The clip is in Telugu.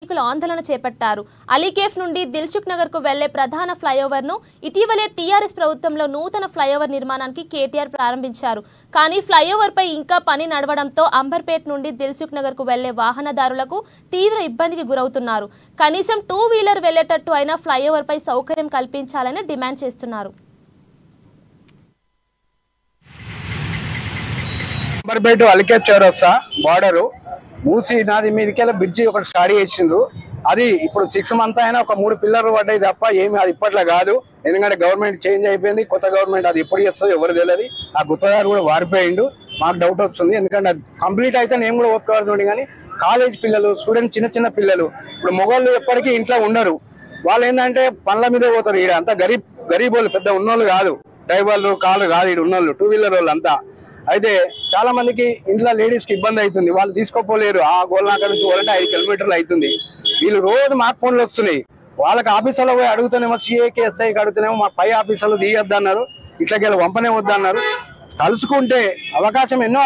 ఆందోళన చేపట్టారు. అలీకేఫ్ నుండి దిల్సుఖ్ నగర్ కు వెళ్లే ప్రధాన ఫ్లైఓవర్ ను ఇటీవలే టీఆర్ఎస్ ప్రభుత్వంలో నూతన ఫ్లైఓవర్ నిర్మాణానికి కేటీఆర్ ప్రారంభించారు. కానీ ఫ్లైఓవర్ పై ఇంకా పని నడవడంతో అంబర్పేట్ నుండి దిల్సుఖ్ నగర్ కు వెళ్లే వాహనదారులకు తీవ్ర ఇబ్బందికి గురవుతున్నారు. కనీసం 2 వీలర్ వెళ్లేటట్టు అయినా ఫ్లైఓవర్ పై సౌకర్యం కల్పించాలని డిమాండ్ చేస్తున్నారు. అంబర్పేట అలికేఫ్ చౌరస్తా బార్డరు మూసి నాది మీదకెళ్ళి బ్రిడ్జి ఒకటి స్టార్ట్ చేసిండ్రు. అది ఇప్పుడు 6 మంత్స్ అయినా ఒక 3 పిల్లర్లు పడ్డాయి తప్ప ఏమి అది ఇప్పట్లో కాదు. ఎందుకంటే గవర్నమెంట్ చేంజ్ అయిపోయింది, కొత్త గవర్నమెంట్ అది ఎప్పుడు చేస్తుందో ఎవరు తెలియదు. ఆ గుత్తదారు కూడా వారిపోయిండు. మాకు డౌట్ వస్తుంది, ఎందుకంటే అది కంప్లీట్ అయితే నేను కూడా ఒప్పుకోవాలి. కానీ కాలేజ్ పిల్లలు, స్టూడెంట్, చిన్న పిల్లలు, ఇప్పుడు మొగోళ్ళు ఎప్పటికీ ఇంట్లో ఉండరు. వాళ్ళు ఏంటంటే పనుల మీద పోతారు. ఈడ అంతా గరీబ్ వాళ్ళు, పెద్ద ఉన్నోళ్ళు కాదు, డ్రైవర్లు కాళ్ళు కాదు, ఈడ ఉన్నోళ్ళు 2 వీలర్ వాళ్ళు అంతా. అయితే చాలా మందికి ఇంట్లో లేడీస్ కి ఇబ్బంది అవుతుంది, వాళ్ళు తీసుకోపోలేరు. ఆ గోల్నాక నుంచి పోవాలంటే 5 కిలోమీటర్లు అవుతుంది. వీళ్ళు రోజు మాకు ఫోన్లు వస్తున్నాయి. వాళ్ళకి ఆఫీసులో పోయి అడుగుతానేమో, సిఏకి ఎస్ఐకి అడుగుతానేమో మా పై ఆఫీసులో తీయొద్దు అన్నారు, ఇట్లకెళ్ళి వంపనే వద్దన్నారు. కలుసుకుంటే అవకాశం ఎన్నో